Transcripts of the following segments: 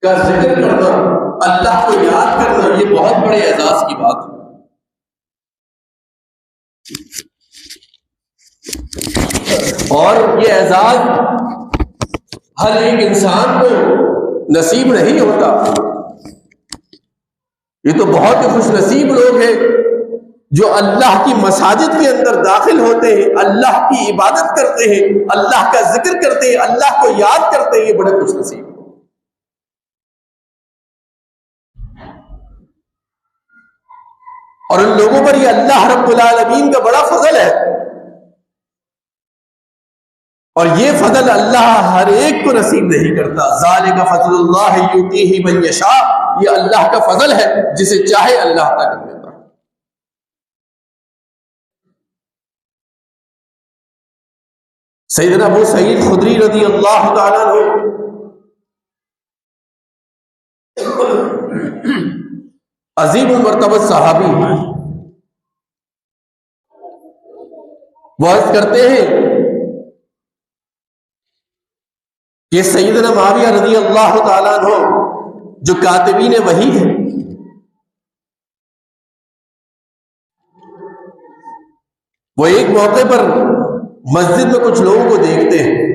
کا ذکر کرنا، اللہ کو یاد کرنا، یہ بہت بڑے اعزاز کی بات ہے۔ اور یہ اعزاز ہر ایک انسان کو نصیب نہیں ہوتا۔ یہ تو بہت ہی خوش نصیب لوگ ہیں جو اللہ کی مساجد کے اندر داخل ہوتے ہیں، اللہ کی عبادت کرتے ہیں، اللہ کا ذکر کرتے ہیں، اللہ کو یاد کرتے ہیں، یہ بڑے خوش نصیب۔ اور ان لوگوں پر یہ اللہ رب العالمین کا بڑا فضل ہے، اور یہ فضل اللہ ہر ایک کو نصیب نہیں کرتا۔ ذالک فضل اللہ یؤتیہ من یشاء، یہ اللہ کا فضل ہے، جسے چاہے اللہ عطا کر دیتا ہے۔ سیدنا ابو سعید خدری رضی اللہ تعالیٰ عنہ عظیم المرتبہ صحابی، وہ عرض کرتے ہیں کہ سیدنا معاویہ رضی اللہ تعالیٰ عنہ جو کاتبین وحی ہیں، وہ ایک موقع پر مسجد میں کچھ لوگوں کو دیکھتے ہیں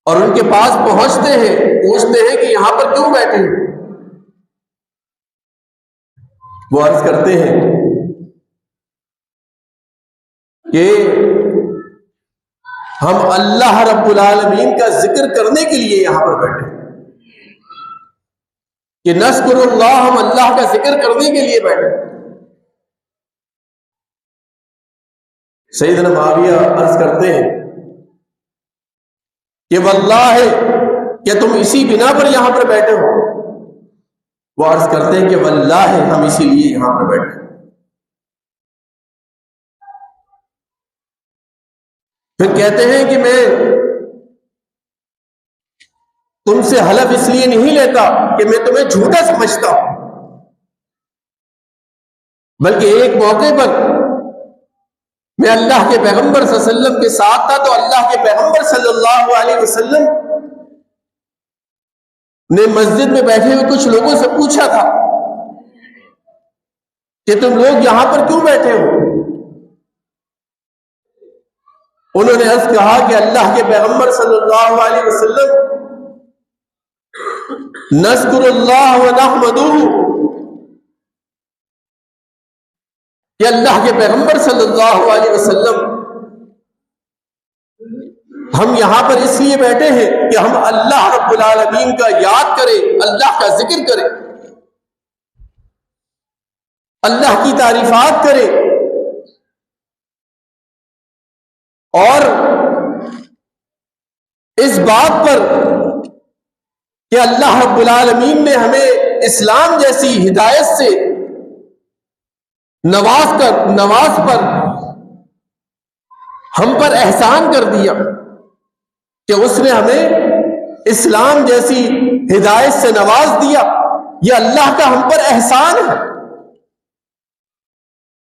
اور ان کے پاس پہنچتے ہیں، پوچھتے ہیں کہ یہاں پر کیوں بیٹھے ہیں؟ وہ عرض کرتے ہیں کہ ہم اللہ رب العالمین کا ذکر کرنے کے لیے یہاں پر بیٹھے ہیں، کہ نذکر اللہ، ہم اللہ کا ذکر کرنے کے لیے بیٹھے ہیں۔ سیدنا معاویہ عرض کرتے ہیں کہ واللہ کیا تم اسی بنا پر یہاں پر بیٹھے ہو؟ وہ عرض کرتے ہیں کہ واللہ ہم اسی لیے یہاں پر بیٹھے ہیں۔ پھر کہتے ہیں کہ میں تم سے حلف اس لیے نہیں لیتا کہ میں تمہیں جھوٹا سمجھتا ہوں، بلکہ ایک موقع پر میں اللہ کے پیغمبر صلی اللہ علیہ وسلم کے ساتھ تھا، تو اللہ کے پیغمبر صلی اللہ علیہ وسلم نے مسجد میں بیٹھے ہوئے کچھ لوگوں سے پوچھا تھا کہ تم لوگ یہاں پر کیوں بیٹھے ہو؟ انہوں نے عرض کہا کہ اللہ کے پیغمبر صلی اللہ علیہ وسلم نذکر اللہ ونحمدہ، کہ اللہ کے پیغمبر صلی اللہ علیہ وسلم ہم یہاں پر اس لیے بیٹھے ہیں کہ ہم اللہ رب العالمین کا یاد کریں، اللہ کا ذکر کریں، اللہ کی تعریفات کریں، اور اس بات پر کہ اللہ رب العالمین نے ہمیں اسلام جیسی ہدایت سے نواز پر ہم پر احسان کر دیا کہ اس نے ہمیں اسلام جیسی ہدایت سے نواز دیا، یہ اللہ کا ہم پر احسان ہے۔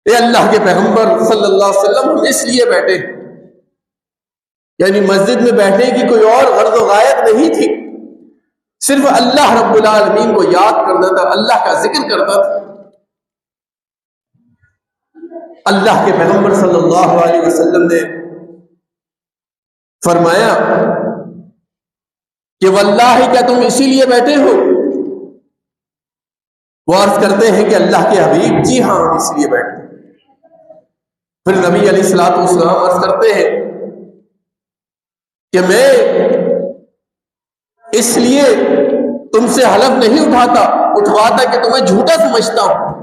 اے اللہ کے پیغمبر صلی اللہ علیہ وسلم ہم اس لیے بیٹھے، یعنی مسجد میں بیٹھنے کی کوئی اور غرض و غایت نہیں تھی، صرف اللہ رب العالمین کو یاد کرنا تھا، اللہ کا ذکر کرنا تھا۔ اللہ کے پیغمبر صلی اللہ علیہ وسلم نے فرمایا کہ واللہ کیا تم اسی لیے بیٹھے ہو؟ وہ عرض کرتے ہیں کہ اللہ کے حبیب جی ہاں ہم اس لیے بیٹھے۔ پھر نبی علیہ الصلوۃ والسلام عرض کرتے ہیں کہ میں اس لیے تم سے حلف نہیں اٹھواتا کہ تمہیں جھوٹا سمجھتا ہوں،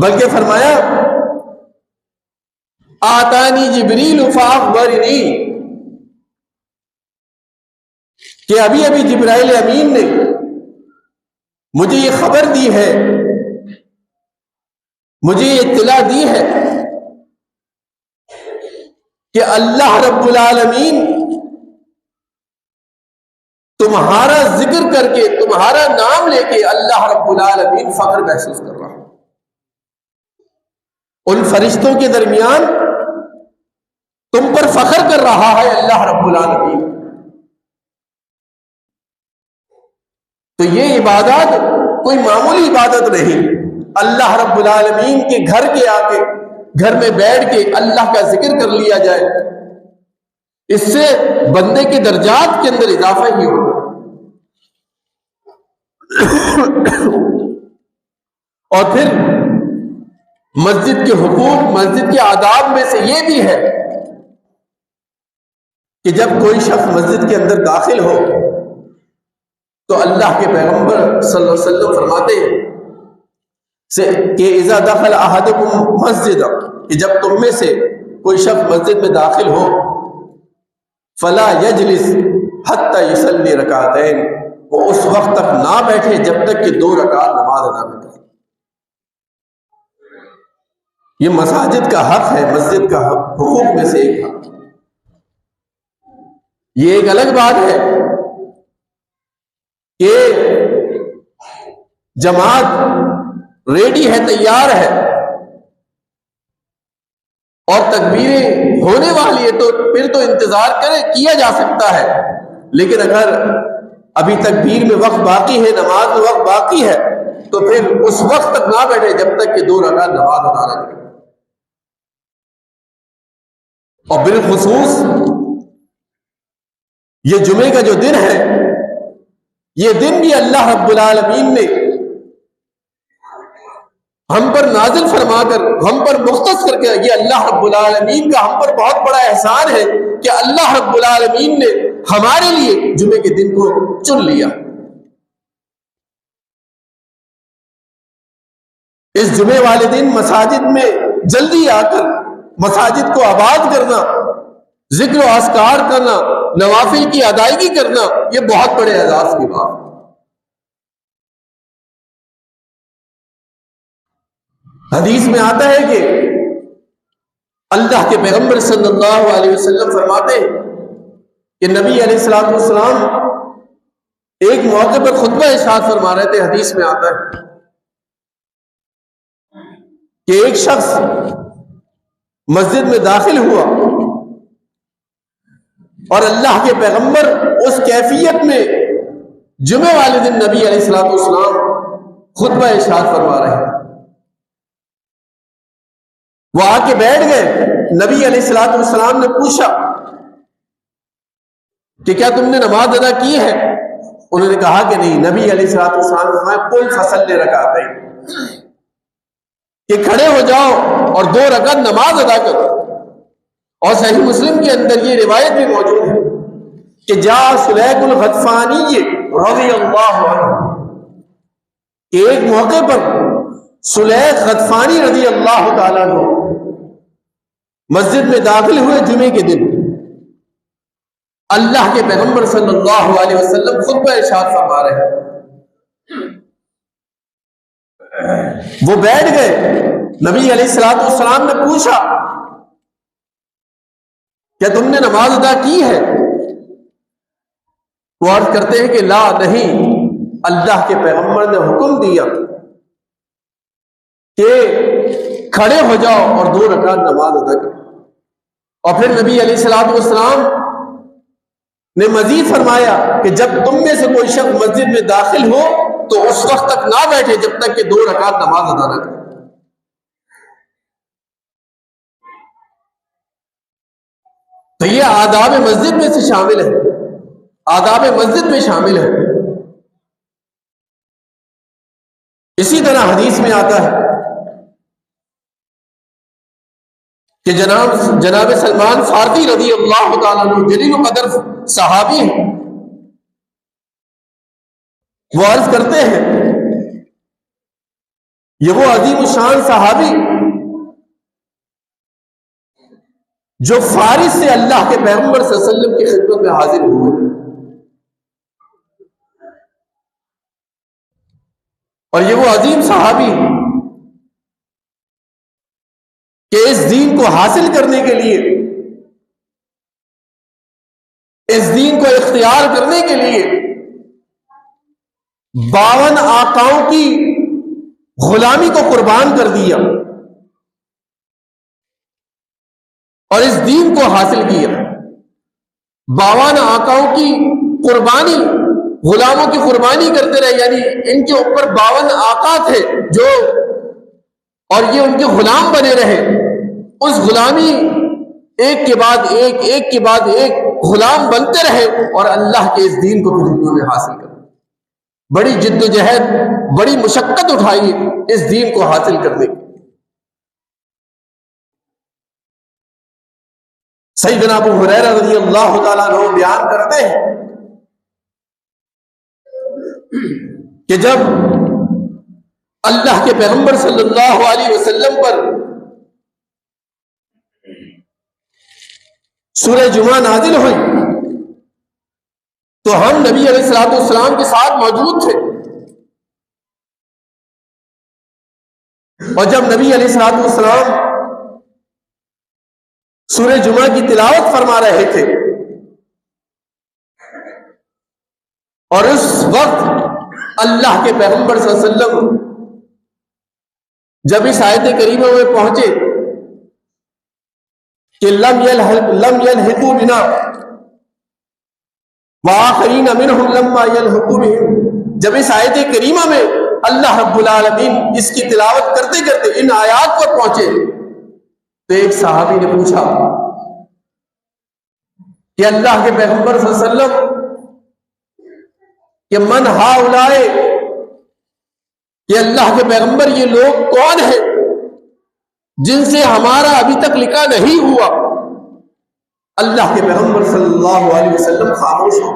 بلکہ فرمایا آتانی جبریل فاخبرنی، کہ ابھی ابھی جبرائیل امین نے مجھے یہ خبر دی ہے، مجھے یہ اطلاع دی ہے کہ اللہ رب العالمین تمہارا ذکر کر کے، تمہارا نام لے کے اللہ رب العالمین فخر محسوس کر رہا ہے۔ ان فرشتوں کے درمیان تم پر فخر کر رہا ہے اللہ رب العالمین. تو یہ عبادت کوئی معمولی عبادت نہیں. اللہ رب العالمین کے گھر کے آگے گھر میں بیٹھ کے اللہ کا ذکر کر لیا جائے، اس سے بندے کے درجات کے اندر اضافہ ہی ہوگا. اور پھر مسجد کے حقوق، مسجد کے آداب میں سے یہ بھی ہے کہ جب کوئی شخص مسجد کے اندر داخل ہو تو اللہ کے پیغمبر صلی اللہ علیہ وسلم فرماتے ہیں کہ اذا دخل احدکم مسجد، کہ جب تم میں سے کوئی شخص مسجد میں داخل ہو فلا یجلس حتی یصلی رکعتین، وہ اس وقت تک نہ بیٹھے جب تک کہ 2 رکعت نماز ادا نہ کرے. یہ مساجد کا حق ہے، مسجد کا حقوق میں سے ایک حق. یہ ایک الگ بات ہے کہ جماعت ریڈی ہے، تیار ہے اور تکبیریں ہونے والی ہے، تو پھر تو انتظار کرے، کیا جا سکتا ہے. لیکن اگر ابھی تکبیر میں وقت باقی ہے، نماز میں وقت باقی ہے، تو پھر اس وقت تک نہ بیٹھے جب تک کہ 2 رکعت نماز ادا نہ کرے. اور بالخصوص یہ جمعے کا جو دن ہے، یہ دن بھی اللہ رب العالمین نے ہم پر نازل فرما کر، ہم پر مختص کر کے، یہ اللہ رب العالمین کا ہم پر بہت بڑا احسان ہے کہ اللہ رب العالمین نے ہمارے لیے جمعے کے دن کو چن لیا. اس جمعے والے دن مساجد میں جلدی آ کر مساجد کو آباد کرنا، ذکر و اذکار کرنا، نوافل کی ادائیگی کرنا، یہ بہت بڑے اعزاز کی بات ہے. حدیث میں آتا ہے کہ اللہ کے پیغمبر صلی اللہ علیہ وسلم فرماتے ہیں کہ نبی علیہ الصلوۃ والسلام ایک موقع پر خطبہ ارشاد فرما رہے تھے. حدیث میں آتا ہے کہ ایک شخص مسجد میں داخل ہوا اور اللہ کے پیغمبر اس کیفیت میں جمعے والے دن نبی علیہ الصلوۃ والسلام خطبہ ارشاد فرما رہے ہیں. وہ آ کے بیٹھ گئے. نبی علیہ الصلوۃ والسلام نے پوچھا کہ کیا تم نے نماز ادا کی ہے؟ انہوں نے کہا کہ نہیں. نبی علیہ الصلوۃ والسلام نے فرمایا قل فصلی رکعتین، کہ کھڑے ہو جاؤ اور 2 رکعت نماز ادا کرو. اور صحیح مسلم کے اندر یہ روایت بھی موجود ہے کہ جاء سلیق الغطفانی رضی اللہ عنہ، کہ ایک موقع پر سلیق غطفانی رضی اللہ تعالیٰ عنہ مسجد میں داخل ہوئے جمعے کے دن. اللہ کے پیغمبر صلی اللہ علیہ وسلم خطبہ ارشاد فرما رہے ہیں. وہ بیٹھ گئے. نبی علیہ الصلوۃ والسلام نے پوچھا کیا تم نے نماز ادا کی ہے؟ وہ عرض کرتے ہیں کہ لا، نہیں. اللہ کے پیغمبر نے حکم دیا کہ کھڑے ہو جاؤ اور 2 رکعت نماز ادا کرو. اور پھر نبی علیہ الصلوۃ والسلام نے مزید فرمایا کہ جب تم میں سے کوئی شخص مسجد میں داخل ہو تو اس وقت تک نہ بیٹھے جب تک کہ 2 رکعت نماز ادا نہ کرے. تو یہ آداب مسجد میں سے شامل ہے، آداب مسجد میں شامل ہے. اسی طرح حدیث میں آتا ہے کہ جناب سلمان فارسی رضی اللہ تعالیٰ عنہ جلیل القدر صحابی ہیں. وہ عرض کرتے ہیں، یہ وہ عظیم الشان صحابی جو فارس سے اللہ کے پیغمبر صلی اللہ علیہ وسلم کی خدمت میں حاضر ہوئے، اور یہ وہ عظیم صحابی کہ اس دین کو حاصل کرنے کے لیے، اس دین کو اختیار کرنے کے لیے 52 آقاؤں کی غلامی کو قربان کر دیا. اور اس دین کو حاصل کیا. 52 آقاؤں کی قربانی، غلاموں کی قربانی کرتے رہے، یعنی ان کے اوپر 52 آقا تھے جو، اور یہ ان کے غلام بنے رہے. اس غلامی ایک کے بعد ایک، ایک کے بعد ایک غلام بنتے رہے اور اللہ کے اس دین کو پھر انہوں نے حاصل کر. بڑی جد و جہد، بڑی مشقت اٹھائی اس دین کو حاصل کرنے کی. سیدنا ابو ہریرہ رضی اللہ تعالیٰ عنہ بیان کرتے ہیں کہ جب اللہ کے پیغمبر صلی اللہ علیہ وسلم پر سورہ جمعہ نازل ہوئی تو ہم نبی علیہ الصلوۃ والسلام کے ساتھ موجود تھے. اور جب نبی علیہ الصلوۃ والسلام سورہ جمعہ کی تلاوت فرما رہے تھے اور اس وقت اللہ کے پیغمبر صلی اللہ علیہ وسلم جب اس آیت کریمہ میں پہنچے کہ لم یلحقوا بنا وآخرین منہم لما یلحقوا بہم، جب اس آیت کریمہ میں اللہ رب العالمین اس کی تلاوت کرتے کرتے ان آیات پر پہنچے تو ایک صحابی نے پوچھا کہ اللہ کے پیغمبر صلی اللہ علیہ وسلم کہ من ہؤلاء، کہ اللہ کے پیغمبر یہ لوگ کون ہیں جن سے ہمارا ابھی تک لکھا نہیں ہوا؟ اللہ کے پیغمبر صلی اللہ علیہ وسلم خاموش ہو،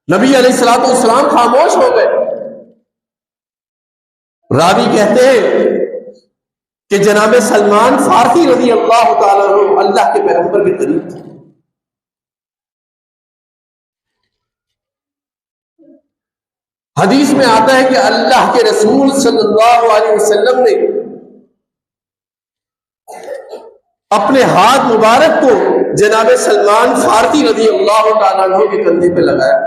نبی علیہ الصلوۃ والسلام خاموش ہو گئے. راوی کہتے ہیں کہ جناب سلمان فارسی رضی اللہ تعالیٰ عنہ اللہ کے پیغمبر کے قریب تھے. حدیث میں آتا ہے کہ اللہ کے رسول صلی اللہ علیہ وسلم نے اپنے ہاتھ مبارک کو جناب سلمان فارسی رضی اللہ تعالیٰ عنہ کے کندھے پہ لگایا.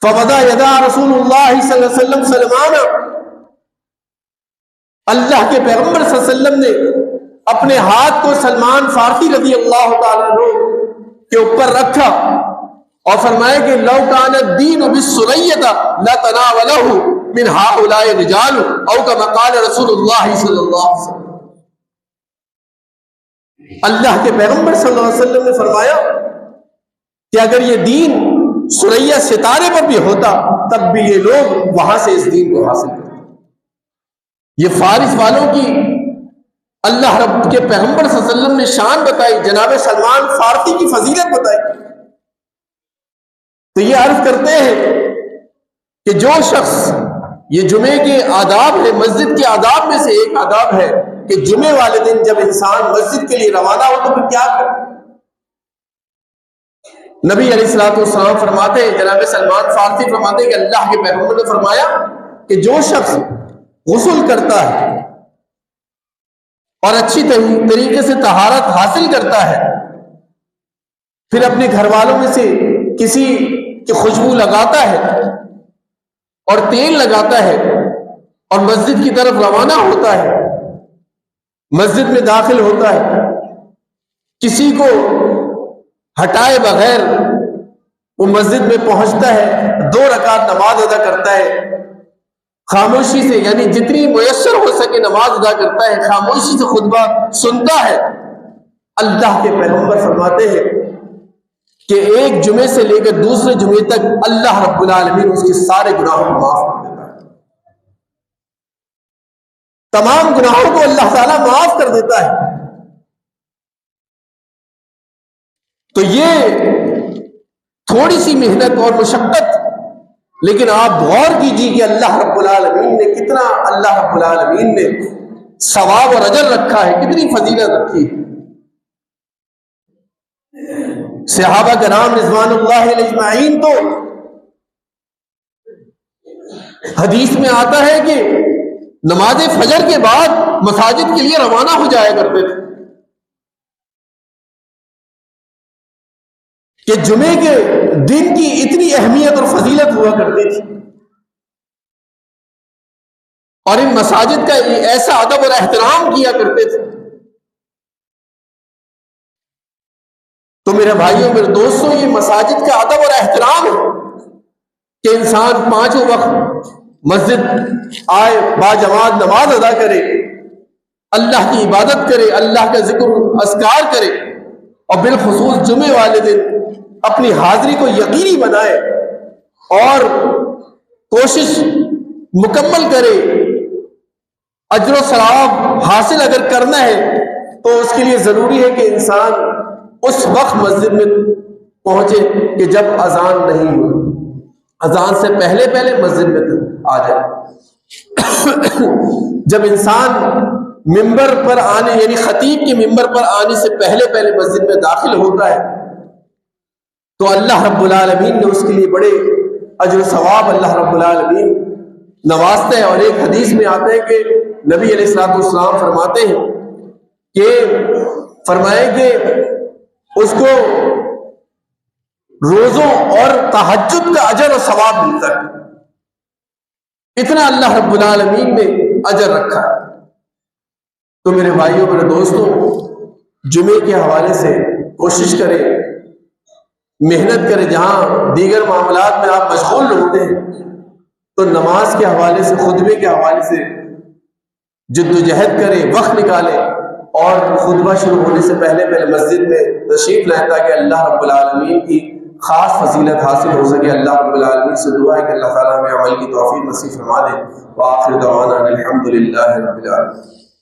فوضع یدا رسول اللہ صلی اللہ علیہ وسلم سلمان، اللہ کے پیغمبر صلی اللہ علیہ وسلم نے اپنے ہاتھ کو سلمان فارسی رضی اللہ تعالیٰ عنہ کے اوپر رکھا اور فرمایا کہ لو کان الدین بالسریۃ لتناولہ من ہؤلاء الرجال او کما قال رسول اللہ صلی اللہ علیہ وسلم. اللہ کے پیغمبر صلی اللہ علیہ وسلم نے فرمایا کہ اگر یہ دین سریہ ستارے پر بھی ہوتا تب بھی یہ لوگ وہاں سے اس دین کو حاصل کرتے. یہ فارس والوں کی اللہ رب کے پیغمبر صلی اللہ علیہ وسلم نے شان بتائی، جناب سلمان فارسی کی فضیلت بتائی. تو یہ عرض کرتے ہیں کہ جو شخص، یہ جمعے کے آداب ہے، مسجد کے آداب میں سے ایک آداب ہے کہ جمعے والے دن جب انسان مسجد کے لیے روانہ ہو تو پھر کیا کرے؟ نبی علیہ الصلوۃ والسلام فرماتے ہیں، جناب سلمان فارسی فرماتے ہیں کہ اللہ کے پیغمبر نے فرمایا کہ جو شخص غسل کرتا ہے اور اچھی طریقے سے طہارت حاصل کرتا ہے، پھر اپنے گھر والوں میں سے کسی کی خوشبو لگاتا ہے اور تیل لگاتا ہے اور مسجد کی طرف روانہ ہوتا ہے، مسجد میں داخل ہوتا ہے، کسی کو ہٹائے بغیر وہ مسجد میں پہنچتا ہے، 2 رکعت نماز ادا کرتا ہے خاموشی سے، یعنی جتنی میسر ہو سکے نماز ادا کرتا ہے، خاموشی سے خطبہ سنتا ہے. اللہ کے پیغمبر فرماتے ہیں کہ ایک جمعے سے لے کر دوسرے جمعے تک اللہ رب العالمین اس کے سارے گناہوں کو معاف کر دیتا ہے. تمام گناہوں کو اللہ تعالیٰ معاف کر دیتا ہے. تو یہ تھوڑی سی محنت اور مشقت، لیکن آپ غور کیجیے کہ اللہ رب العالمین نے کتنا، اللہ رب العالمین نے ثواب اور اجر رکھا ہے، کتنی فضیلت رکھی ہے. صحابہ کرام رضوان اللہ علیہ اجمعین تو حدیث میں آتا ہے کہ نماز فجر کے بعد مساجد کے لیے روانہ ہو جایا کرتے تھے کہ جمعے کے دن کی اتنی اہمیت اور فضیلت ہوا کرتی تھی. اور ان مساجد کا ایسا ادب اور احترام کیا کرتے تھے۔ تو میرے بھائیوں میرے دوستوں، یہ مساجد کا ادب اور احترام ہے کہ انسان 5 وقت مسجد آئے، باجماعت نماز ادا کرے، اللہ کی عبادت کرے، اللہ کا ذکر اذکار کرے، اور بالخصوص جمعے والے دن اپنی حاضری کو یقینی بنائے اور کوشش مکمل کرے۔ اجر و ثواب حاصل اگر کرنا ہے تو اس کے لیے ضروری ہے کہ انسان اس وقت مسجد میں پہنچے کہ جب اذان نہیں ہو، اذان سے پہلے پہلے مسجد میں آ جائے۔ جب انسان ممبر پر آنے یعنی خطیب کے ممبر پر آنے سے پہلے پہلے مسجد میں داخل ہوتا ہے تو اللہ رب العالمین نے اس کے لیے بڑے اجر و ثواب اللہ رب العالمین نوازتے ہیں۔ اور ایک حدیث میں آتا ہے کہ نبی علیہ الصلوۃ والسلام فرماتے ہیں کہ فرمائے کہ اس کو روزوں اور تہجد کا اجر و ثواب ملتا ہے، اتنا اللہ رب العالمین نے اجر رکھا ہے۔ تو میرے بھائیوں میرے دوستوں، جمعے کے حوالے سے کوشش کریں، محنت کریں۔ جہاں دیگر معاملات میں آپ مشغول ہوتے ہیں تو نماز کے حوالے سے، خطبے کے حوالے سے جد و جہد کریں، وقت نکالیں اور خطبہ شروع ہونے سے پہلے پہلے مسجد میں تشریف لائیں تاکہ اللہ رب العالمین کی خاص فضیلت حاصل ہو سکے۔ اللہ رب العالمین سے دعا ہے کہ اللہ تعالیٰ ہمیں عمل کی توفیق نصیب فرما دے۔ وآخر دعوانا الحمد للہ رب العالمین۔